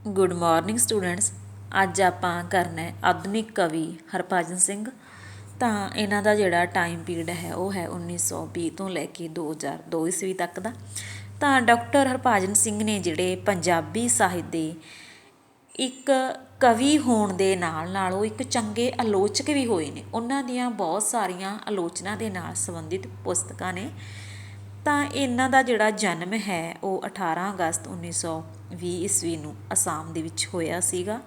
Good morning students. ਅੱਜ ਆਪਾਂ ਕਰਨਾ ਹੈ ਆਧੁਨਿਕ ਕਵੀ ਹਰਭਜਨ ਸਿੰਘ। ਤਾਂ ਇਹਨਾਂ ਦਾ ਜਿਹੜਾ ਟਾਈਮ ਪੀਰੀਅਡ ਹੈ ਉਹ ਹੈ 1920 ਤੋਂ ਲੈ ਕੇ 2002 ਈਸਵੀ ਤੱਕ ਦਾ। ਤਾਂ ਡਾਕਟਰ ਹਰਭਜਨ ਸਿੰਘ ਨੇ ਜਿਹੜੇ ਪੰਜਾਬੀ ਸਾਹਿਤ ਦੇ ਇੱਕ ਕਵੀ ਹੋਣ ਦੇ ਨਾਲ ਨਾਲ ਉਹ ਇੱਕ ਚੰਗੇ ਆਲੋਚਕ ਵੀ ਹੋਏ ਨੇ। ਉਹਨਾਂ ਦੀਆਂ ਬਹੁਤ ਸਾਰੀਆਂ ਆਲੋਚਨਾ ਦੇ ਨਾਲ ਸੰਬੰਧਿਤ ਪੁਸਤਕਾਂ ਨੇ। ਤਾਂ ਇਹਨਾਂ ਦਾ ਜਿਹੜਾ ਜਨਮ ਹੈ ਉਹ 18 ਅਗਸਤ 1920 ਈਸਵੀ ਨੂੰ ਅਸਾਮ ਦੇ ਵਿੱਚ ਹੋਇਆ ਸੀਗਾ।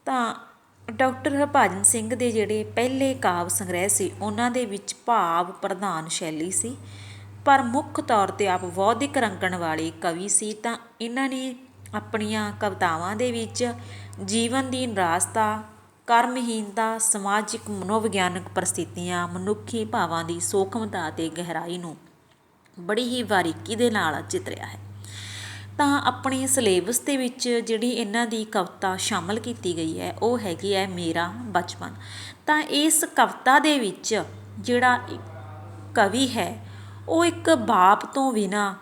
ਤਾਂ ਡਾਕਟਰ ਹਰਭਜਨ ਸਿੰਘ ਦੇ ਜਿਹੜੇ ਪਹਿਲੇ ਕਾਵਿ ਸੰਗ੍ਰਹਿ ਸੀ ਉਹਨਾਂ ਦੇ ਵਿੱਚ ਭਾਵ ਪ੍ਰਧਾਨ ਸ਼ੈਲੀ ਸੀ, ਪਰ ਮੁੱਖ ਤੌਰ 'ਤੇ ਆਪ ਬੌਧਿਕ ਰੰਗਣ ਵਾਲੇ ਕਵੀ ਸੀ। ਤਾਂ ਇਹਨਾਂ ਨੇ ਆਪਣੀਆਂ ਕਵਿਤਾਵਾਂ ਦੇ ਵਿੱਚ ਜੀਵਨ ਦੀ ਨਿਰਾਸ਼ਤਾ, ਕਰਮਹੀਨਤਾ, ਸਮਾਜਿਕ ਮਨੋਵਿਗਿਆਨਕ ਪਰਿਸਥਿਤੀਆਂ, ਮਨੁੱਖੀ ਭਾਵਾਂ ਦੀ ਸੂਖਮਤਾ ਅਤੇ ਗਹਿਰਾਈ ਨੂੰ ਬੜੀ ਹੀ ਬਾਰੀਕੀ ਦੇ ਨਾਲ ਚਿਤਰਿਆ ਹੈ। ਤਾਂ ਆਪਣੇ ਸਿਲੇਬਸ ਦੇ ਵਿੱਚ ਜਿਹੜੀ ਇਹਨਾਂ ਦੀ ਕਵਿਤਾ ਸ਼ਾਮਲ ਕੀਤੀ ਗਈ ਹੈ ਉਹ ਹੈਗੀ ਹੈ ਮੇਰਾ ਬਚਪਨ। ਤਾਂ ਇਸ ਕਵਿਤਾ ਦੇ ਵਿੱਚ ਜਿਹੜਾ ਕਵੀ ਹੈ ਉਹ ਇੱਕ ਬਾਪ ਤੋਂ ਬਿਨਾਂ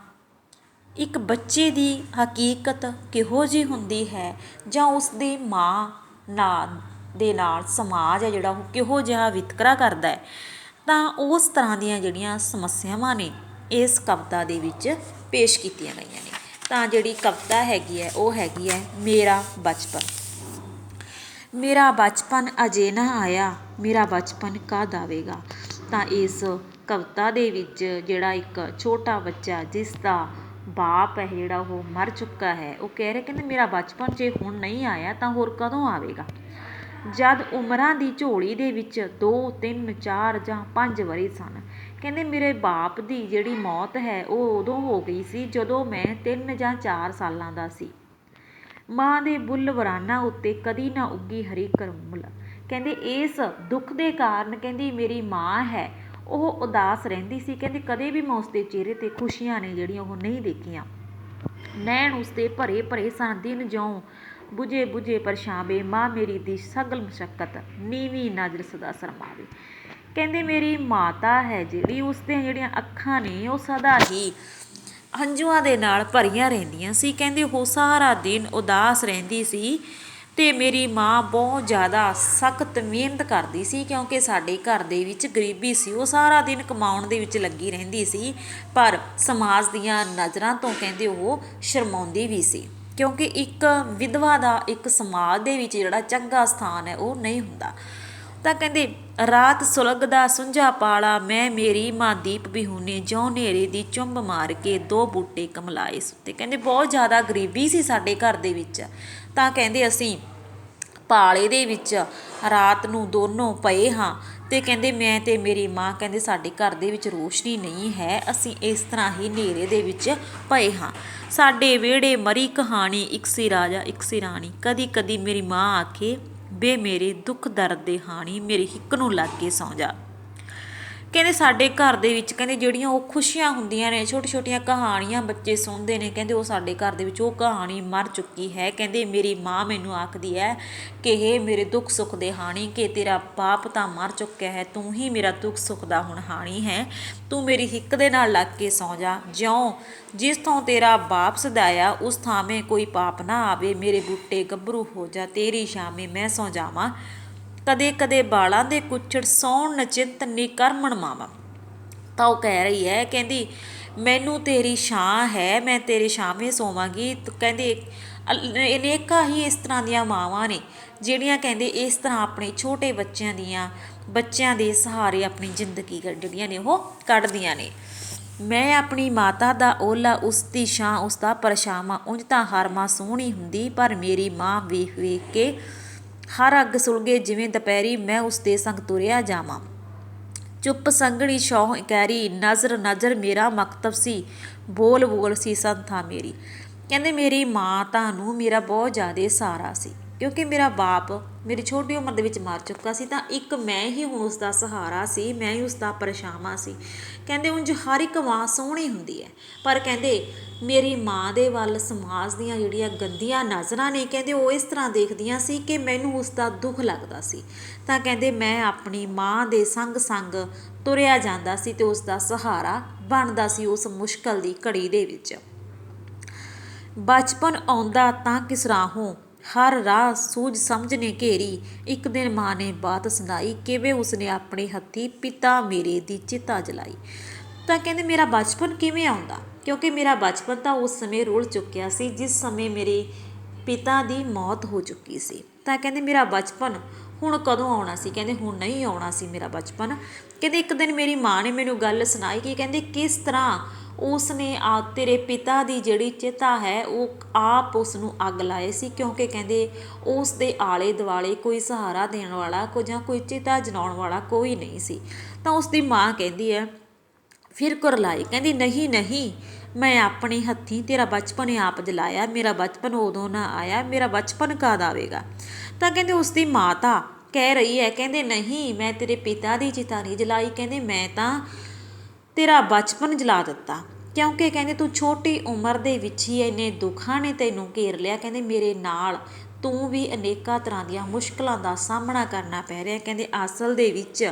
ਇੱਕ ਬੱਚੇ ਦੀ ਹਕੀਕਤ ਕਿਹੋ ਜਿਹੀ ਹੁੰਦੀ ਹੈ, ਜਾਂ ਉਸ ਦੀ ਮਾਂ ਦੇ ਨਾਲ ਸਮਾਜ ਹੈ ਜਿਹੜਾ ਉਹ ਕਿਹੋ ਜਿਹਾ ਵਿਤਕਰਾ ਕਰਦਾ ਹੈ, ਤਾਂ ਉਸ ਤਰ੍ਹਾਂ ਦੀਆਂ ਜਿਹੜੀਆਂ ਸਮੱਸਿਆਵਾਂ ਨੇ ਇਸ ਕਵਿਤਾ ਦੇ ਵਿੱਚ ਪੇਸ਼ ਕੀਤੀਆਂ ਗਈਆਂ ਨੇ। ਤਾਂ ਜਿਹੜੀ ਕਵਿਤਾ ਹੈਗੀ ਹੈ ਉਹ ਹੈਗੀ ਹੈ ਮੇਰਾ ਬਚਪਨ। ਮੇਰਾ ਬਚਪਨ ਅਜੇ ਨਾ ਆਇਆ, ਮੇਰਾ ਬਚਪਨ ਕਦ ਆਵੇਗਾ। ਤਾਂ ਇਸ ਕਵਿਤਾ ਦੇ ਵਿੱਚ ਜਿਹੜਾ ਇੱਕ ਛੋਟਾ ਬੱਚਾ ਜਿਸ ਦਾ ਬਾਪ ਹੈ ਜਿਹੜਾ ਉਹ ਮਰ ਚੁੱਕਾ ਹੈ, ਉਹ ਕਹਿ ਰਿਹਾ, ਕਹਿੰਦੇ ਮੇਰਾ ਬਚਪਨ ਜੇ ਹੁਣ ਨਹੀਂ ਆਇਆ ਤਾਂ ਹੋਰ ਕਦੋਂ ਆਵੇਗਾ। ਜਦ ਉਮਰਾਂ ਦੀ ਝੋਲੀ ਦੇ ਵਿੱਚ 2, 3, 4 ਜਾਂ 5 ਵਰ੍ਹੇ ਸਨ। ਕਹਿੰਦੇ ਮੇਰੇ ਬਾਪ ਦੀ ਜਿਹੜੀ ਮੌਤ ਹੈ ਉਹ ਉਦੋਂ ਹੋ ਗਈ ਸੀ ਜਦੋਂ ਮੈਂ 3 ਜਾਂ 4 ਸਾਲਾਂ ਦਾ ਸੀ। ਮਾਂ ਦੇ ਬੁੱਲ੍ਹ ਵਰਾਨਾਂ ਉੱਤੇ ਕਦੀ ਨਾ ਉੱਗੀ ਹਰੀ ਕਰਮੁੱਲ। ਕਹਿੰਦੇ ਇਸ ਦੁੱਖ ਦੇ ਕਾਰਨ ਕਹਿੰਦੀ ਮੇਰੀ ਮਾਂ ਹੈ ਉਹ ਉਦਾਸ ਰਹਿੰਦੀ ਸੀ। ਕਹਿੰਦੇ ਕਦੇ ਵੀ ਮੈਂ ਉਸਦੇ ਚਿਹਰੇ 'ਤੇ ਖੁਸ਼ੀਆਂ ਨੇ ਜਿਹੜੀਆਂ ਉਹ ਨਹੀਂ ਦੇਖੀਆਂ। ਨੈਣ ਉਸਦੇ ਭਰੇ ਭਰੇ ਸਨ, ਦਿਨ ਜਿਉਂ ਬੁਝੇ ਬੁਝੇ ਪਰਛਾਵੇਂ। ਮਾਂ ਮੇਰੀ ਦੀ ਸਗਲ ਮਸ਼ੱਕਤ ਨੀਵੀਂ ਨਜ਼ਰ ਸਦਾ ਸ਼ਰਮਾਵੇ। ਕਹਿੰਦੇ ਮੇਰੀ ਮਾਤਾ ਹੈ ਜਿਹੜੀ ਉਸਦੀਆਂ ਜਿਹੜੀਆਂ ਅੱਖਾਂ ਨੇ ਉਹ ਸਦਾ ਹੀ ਹੰਝੂਆਂ ਦੇ ਨਾਲ ਭਰੀਆਂ ਰਹਿੰਦੀਆਂ ਸੀ। ਕਹਿੰਦੇ ਉਹ ਸਾਰਾ ਦਿਨ ਉਦਾਸ ਰਹਿੰਦੀ ਸੀ ਅਤੇ ਮੇਰੀ ਮਾਂ ਬਹੁਤ ਜ਼ਿਆਦਾ ਸਖਤ ਮਿਹਨਤ ਕਰਦੀ ਸੀ, ਕਿਉਂਕਿ ਸਾਡੇ ਘਰ ਦੇ ਵਿੱਚ ਗਰੀਬੀ ਸੀ। ਉਹ ਸਾਰਾ ਦਿਨ ਕਮਾਉਣ ਦੇ ਵਿੱਚ ਲੱਗੀ ਰਹਿੰਦੀ ਸੀ, ਪਰ ਸਮਾਜ ਦੀਆਂ ਨਜ਼ਰਾਂ ਤੋਂ ਕਹਿੰਦੇ ਉਹ ਸ਼ਰਮਾਉਂਦੀ ਵੀ ਸੀ, ਕਿਉਂਕਿ ਇੱਕ ਵਿਧਵਾ ਦਾ ਇੱਕ ਸਮਾਜ ਦੇ ਵਿੱਚ ਜਿਹੜਾ ਚੰਗਾ ਸਥਾਨ ਹੈ ਉਹ ਨਹੀਂ ਹੁੰਦਾ। ਤਾਂ ਕਹਿੰਦੇ ਰਾਤ ਸੁਲਗਦਾ ਸੁੰਝਾ ਪਾਲਾ, ਮੈਂ ਮੇਰੀ ਮਾਂ ਦੀਪ ਬਿਹੂਨੇ, ਜਿਉਂ ਹਨੇਰੇ ਦੀ ਚੁੰਬ ਮਾਰ ਕੇ 2 ਬੂਟੇ ਕਮਲਾਏ ਸੁੱਤੇ। ਕਹਿੰਦੇ ਬਹੁਤ ਜ਼ਿਆਦਾ ਗਰੀਬੀ ਸੀ ਸਾਡੇ ਘਰ ਦੇ ਵਿੱਚ। ਤਾਂ ਕਹਿੰਦੇ ਅਸੀਂ ਪਾਲੇ ਦੇ ਵਿੱਚ ਰਾਤ ਨੂੰ ਦੋਨੋਂ ਪਏ ਹਾਂ, ਅਤੇ ਕਹਿੰਦੇ ਮੈਂ ਅਤੇ ਮੇਰੀ ਮਾਂ ਕਹਿੰਦੇ ਸਾਡੇ ਘਰ ਦੇ ਵਿੱਚ ਰੋਸ਼ਨੀ ਨਹੀਂ ਹੈ, ਅਸੀਂ ਇਸ ਤਰ੍ਹਾਂ ਹੀ ਹਨੇਰੇ ਦੇ ਵਿੱਚ ਪਏ ਹਾਂ। ਸਾਡੇ ਵਿਹੜੇ ਮਰੀ ਕਹਾਣੀ, ਇੱਕ ਸੀ ਰਾਜਾ ਇੱਕ ਸੀ ਰਾਣੀ। ਕਦੀ ਕਦੀ ਮੇਰੀ ਮਾਂ ਆਖੇ ਵੇ ਮੇਰੇ ਦੁੱਖ ਦਰਦ ਦੇ ਹਾਣੀ, ਮੇਰੀ ਹਿੱਕ ਨੂੰ ਲੱਗ ਕੇ ਸੌਂ ਜਾ। ਕਹਿੰਦੇ ਸਾਡੇ ਘਰ ਦੇ ਵਿੱਚ ਕਹਿੰਦੇ ਜਿਹੜੀਆਂ ਉਹ ਖੁਸ਼ੀਆਂ ਹੁੰਦੀਆਂ ਨੇ, ਛੋਟੀ ਛੋਟੀਆਂ ਕਹਾਣੀਆਂ ਬੱਚੇ ਸੁਣਦੇ ਨੇ, ਕਹਿੰਦੇ ਉਹ ਸਾਡੇ ਘਰ ਦੇ ਵਿੱਚ ਉਹ ਕਹਾਣੀ ਮਰ ਚੁੱਕੀ ਹੈ। ਕਹਿੰਦੇ ਮੇਰੀ ਮਾਂ ਮੈਨੂੰ ਆਖਦੀ ਹੈ ਕਿ ਇਹ ਮੇਰੇ ਦੁੱਖ ਸੁੱਖ ਦੇ ਹਾਣੀ, ਕਿ ਤੇਰਾ ਬਾਪ ਤਾਂ ਮਰ ਚੁੱਕਿਆ ਹੈ, ਤੂੰ ਹੀ ਮੇਰਾ ਦੁੱਖ ਸੁੱਖ ਦਾ ਹੁਣ ਹਾਣੀ ਹੈ, ਤੂੰ ਮੇਰੀ ਹਿੱਕ ਦੇ ਨਾਲ ਲੱਗ ਕੇ ਸੌਂ ਜਾ। ਜਿਉਂ ਜਿਸ ਤੋਂ ਤੇਰਾ ਬਾਪ ਸਦਾਇਆ ਉਸ ਥਾਵੇਂ ਕੋਈ ਪਾਪ ਨਾ ਆਵੇ, ਮੇਰੇ ਬੂਟੇ ਗੱਭਰੂ ਹੋ ਜਾ, ਤੇਰੀ ਛਾਵੇਂ ਮੈਂ ਸੌਂ ਜਾਵਾਂ। ਕਦੇ ਕਦੇ ਬਾਲਾਂ ਦੇ ਕੁੱਛੜ ਸੌਣ ਨਚਿੰਤ ਨਿਕਰਮਣ ਮਾਵਾਂ। ਤਾਂ ਉਹ ਕਹਿ ਰਹੀ ਹੈ, ਕਹਿੰਦੀ ਮੈਨੂੰ ਤੇਰੀ ਛਾਂ ਹੈ, ਮੈਂ ਤੇਰੇ ਛਾਵੇਂ ਸੋਵਾਂਗੀ। ਕਹਿੰਦੇ ਅਨੇਕਾਂ ਹੀ ਇਸ ਤਰ੍ਹਾਂ ਦੀਆਂ ਮਾਵਾਂ ਨੇ ਜਿਹੜੀਆਂ ਕਹਿੰਦੇ ਇਸ ਤਰ੍ਹਾਂ ਆਪਣੇ ਛੋਟੇ ਬੱਚਿਆਂ ਦੇ ਸਹਾਰੇ ਆਪਣੀ ਜ਼ਿੰਦਗੀ ਜਿਹੜੀਆਂ ਨੇ ਉਹ ਕੱਢਦੀਆਂ ਨੇ। ਮੈਂ ਆਪਣੀ ਮਾਤਾ ਦਾ ਓਲਾ, ਉਸ ਦੀ ਛਾਂ ਉਸ ਦਾ ਪਰਛਾਵਾਂ। ਉਂਝ ਤਾਂ ਹਰ ਮਾਂ ਸੋਹਣੀ ਹੁੰਦੀ, ਪਰ ਮੇਰੀ ਮਾਂ ਵੇਖ ਵੇਖ ਕੇ ਹਰ ਅੱਗ ਸੁਲਗੇ ਜਿਵੇਂ ਦੁਪਹਿਰੀ, ਮੈਂ ਉਸਦੇ ਸੰਗ ਤੁਰਿਆ ਜਾਵਾਂ। ਚੁੱਪ ਸੰਘਣੀ ਛੌਹ ਇਕਹਿਰੀ, ਨਜ਼ਰ ਨਜ਼ਰ ਮੇਰਾ ਮਕਤਬ ਸੀ, ਬੋਲ ਬੋਲ ਸੀ ਸੰਥਾ ਮੇਰੀ। ਕਹਿੰਦੇ ਮੇਰੀ ਮਾਤਾ ਨੂੰ ਮੇਰਾ ਬਹੁਤ ਜ਼ਿਆਦਾ ਸਹਾਰਾ ਸੀ, ਕਿਉਂਕਿ ਮੇਰਾ ਬਾਪ ਮੇਰੀ ਛੋਟੀ ਉਮਰ ਦੇ ਵਿੱਚ ਮਰ ਚੁੱਕਾ ਸੀ। ਤਾਂ ਇੱਕ ਮੈਂ ਹੀ ਹੁਣ ਉਸ ਦਾ ਸਹਾਰਾ ਸੀ, ਮੈਂ ਹੀ ਉਸ ਦਾ ਪਰਛਾਵਾਂ ਸੀ। ਕਹਿੰਦੇ ਉਂਝ ਹਰ ਇੱਕ ਮਾਂ ਸੋਹਣੀ ਹੁੰਦੀ ਹੈ, ਪਰ ਕਹਿੰਦੇ ਮੇਰੀ ਮਾਂ ਦੇ ਵੱਲ ਸਮਾਜ ਦੀਆਂ ਜਿਹੜੀਆਂ ਗੰਦੀਆਂ ਨਜ਼ਰਾਂ ਨੇ ਕਹਿੰਦੇ ਉਹ ਇਸ ਤਰ੍ਹਾਂ ਦੇਖਦੀਆਂ ਸੀ ਕਿ ਮੈਨੂੰ ਉਸ ਦਾ ਦੁੱਖ ਲੱਗਦਾ ਸੀ। ਤਾਂ ਕਹਿੰਦੇ ਮੈਂ ਆਪਣੀ ਮਾਂ ਦੇ ਸੰਗ ਸੰਗ ਤੁਰਿਆ ਜਾਂਦਾ ਸੀ ਅਤੇ ਉਸ ਦਾ ਸਹਾਰਾ ਬਣਦਾ ਸੀ ਉਸ ਮੁਸ਼ਕਲ ਦੀ ਘੜੀ ਦੇ ਵਿੱਚ। ਬਚਪਨ ਆਉਂਦਾ ਤਾਂ ਕਿਸ ਰਾਹੋਂ, ਹਰ ਰਾਹ ਸੂਝ ਸਮਝ ਨੇ ਘੇਰੀ। ਇੱਕ ਦਿਨ ਮਾਂ ਨੇ ਬਾਤ ਸੁਣਾਈ, ਕਿਵੇਂ ਉਸਨੇ ਆਪਣੇ ਹੱਥੀਂ ਪਿਤਾ ਮੇਰੇ ਦੀ ਚਿਤਾ ਜਲਾਈ। ਤਾਂ ਕਹਿੰਦੇ ਮੇਰਾ ਬਚਪਨ ਕਿਵੇਂ ਆਉਂਦਾ, ਕਿਉਂਕਿ ਮੇਰਾ ਬਚਪਨ ਤਾਂ ਉਸ ਸਮੇਂ ਰੁਲ ਚੁੱਕਿਆ ਸੀ ਜਿਸ ਸਮੇਂ ਮੇਰੇ ਪਿਤਾ ਦੀ ਮੌਤ ਹੋ ਚੁੱਕੀ ਸੀ। ਤਾਂ ਕਹਿੰਦੇ ਮੇਰਾ ਬਚਪਨ ਹੁਣ ਕਦੋਂ ਆਉਣਾ ਸੀ, ਕਹਿੰਦੇ ਹੁਣ ਨਹੀਂ ਆਉਣਾ ਸੀ ਮੇਰਾ ਬਚਪਨ। ਕਹਿੰਦੇ ਇੱਕ ਦਿਨ ਮੇਰੀ ਮਾਂ ਨੇ ਮੈਨੂੰ ਗੱਲ ਸੁਣਾਈ ਕਿ ਕਹਿੰਦੇ ਕਿਸ ਤਰ੍ਹਾਂ ਉਸਨੇ ਤੇਰੇ ਪਿਤਾ ਦੀ ਜਿਹੜੀ ਚਿਤਾ ਹੈ ਉਹ ਆਪ ਉਸ ਨੂੰ ਅੱਗ ਲਾਏ ਸੀ, ਕਿਉਂਕਿ ਕਹਿੰਦੇ ਉਸ ਦੇ ਆਲੇ ਦੁਆਲੇ ਕੋਈ ਸਹਾਰਾ ਦੇਣ ਵਾਲਾ ਜਾਂ ਕੋਈ ਚਿਤਾ ਜਲਾਉਣ ਵਾਲਾ ਕੋਈ ਨਹੀਂ ਸੀ। ਤਾਂ ਉਸ ਦੀ ਮਾਂ ਕਹਿੰਦੀ ਹੈ ਫਿਰ ਕੁਰਲਾਈ, ਕਹਿੰਦੀ ਨਹੀਂ ਨਹੀਂ, ਮੈਂ ਆਪਣੇ ਹੱਥੀਂ ਤੇਰਾ ਬਚਪਨ ਆਪ ਜਲਾਇਆ, ਮੇਰਾ ਬਚਪਨ ਉਦੋਂ ਨਾ ਆਇਆ, ਮੇਰਾ ਬਚਪਨ ਕਦ ਆਵੇਗਾ। ਤਾਂ ਕਹਿੰਦੇ ਉਸ ਦੀ ਮਾਤਾ ਕਹਿ ਰਹੀ ਹੈ, ਕਹਿੰਦੇ ਨਹੀਂ ਮੈਂ ਤੇਰੇ ਪਿਤਾ ਦੀ ਚਿਤਾ ਨਹੀਂ ਜਲਾਈ, ਕਹਿੰਦੇ ਮੈਂ ਤਾਂ ਤੇਰਾ ਬਚਪਨ ਜਲਾ ਦਿੱਤਾ, ਕਿਉਂਕਿ ਕਹਿੰਦੇ ਤੂੰ ਛੋਟੀ ਉਮਰ ਦੇ ਵਿੱਚ ਹੀ ਇੰਨੇ ਦੁੱਖਾਂ ਨੇ ਤੈਨੂੰ ਘੇਰ ਲਿਆ। ਕਹਿੰਦੇ ਮੇਰੇ ਨਾਲ ਤੂੰ ਵੀ ਅਨੇਕਾਂ ਤਰ੍ਹਾਂ ਦੀਆਂ ਮੁਸ਼ਕਲਾਂ ਦਾ ਸਾਹਮਣਾ ਕਰਨਾ ਪੈ ਰਿਹਾ। ਕਹਿੰਦੇ ਅਸਲ ਦੇ ਵਿੱਚ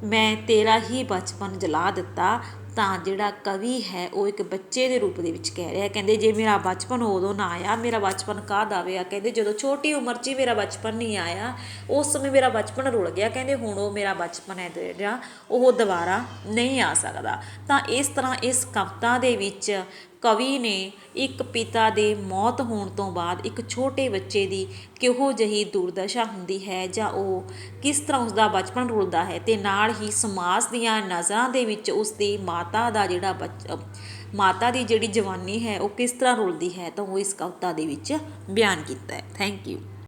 ਮੈਂ ਤੇਰਾ ਹੀ ਬਚਪਨ ਜਲਾ ਦਿੱਤਾ। ਤਾਂ ਜਿਹੜਾ ਕਵੀ ਹੈ ਉਹ ਇੱਕ ਬੱਚੇ ਦੇ ਰੂਪ ਦੇ ਵਿੱਚ ਕਹਿ ਰਿਹਾ, ਕਹਿੰਦੇ ਜੇ ਮੇਰਾ ਬਚਪਨ ਉਦੋਂ ਨਾ ਆਇਆ, ਮੇਰਾ ਬਚਪਨ ਕਦ ਆਵੇਗਾ। ਕਹਿੰਦੇ ਜਦੋਂ ਛੋਟੀ ਉਮਰ 'ਚ ਹੀ ਮੇਰਾ ਬਚਪਨ ਨਹੀਂ ਆਇਆ, ਉਸ ਸਮੇਂ ਮੇਰਾ ਬਚਪਨ ਰੁਲ ਗਿਆ। ਕਹਿੰਦੇ ਹੁਣ ਉਹ ਮੇਰਾ ਬਚਪਨ ਹੈ ਜਿਹੜਾ ਉਹ ਦੁਬਾਰਾ ਨਹੀਂ ਆ ਸਕਦਾ। ਤਾਂ ਇਸ ਤਰ੍ਹਾਂ ਇਸ ਕਵਿਤਾ ਦੇ ਵਿੱਚ ਕਵੀ ਨੇ ਇੱਕ ਪਿਤਾ ਦੇ ਮੌਤ ਹੋਣ ਤੋਂ ਬਾਅਦ ਇੱਕ ਛੋਟੇ ਬੱਚੇ ਦੀ ਕਿਹੋ ਜਿਹੀ ਦੁਰਦਸ਼ਾ ਹੁੰਦੀ ਹੈ ਜਾਂ ਉਹ ਕਿਸ ਤਰ੍ਹਾਂ ਉਸਦਾ ਬਚਪਨ ਰੁਲਦਾ ਹੈ, ਅਤੇ ਨਾਲ ਹੀ ਸਮਾਜ ਦੀਆਂ ਨਜ਼ਰਾਂ ਦੇ ਵਿੱਚ ਉਸਦੀ ਮਾਤਾ ਦਾ ਜਿਹੜਾ ਮਾਤਾ ਦੀ ਜਿਹੜੀ ਜਵਾਨੀ ਹੈ ਉਹ ਕਿਸ ਤਰ੍ਹਾਂ ਰੁਲਦੀ ਹੈ, ਤਾਂ ਉਹ ਇਸ ਕਵਿਤਾ ਦੇ ਵਿੱਚ ਬਿਆਨ ਕੀਤਾ ਹੈ। Thank you.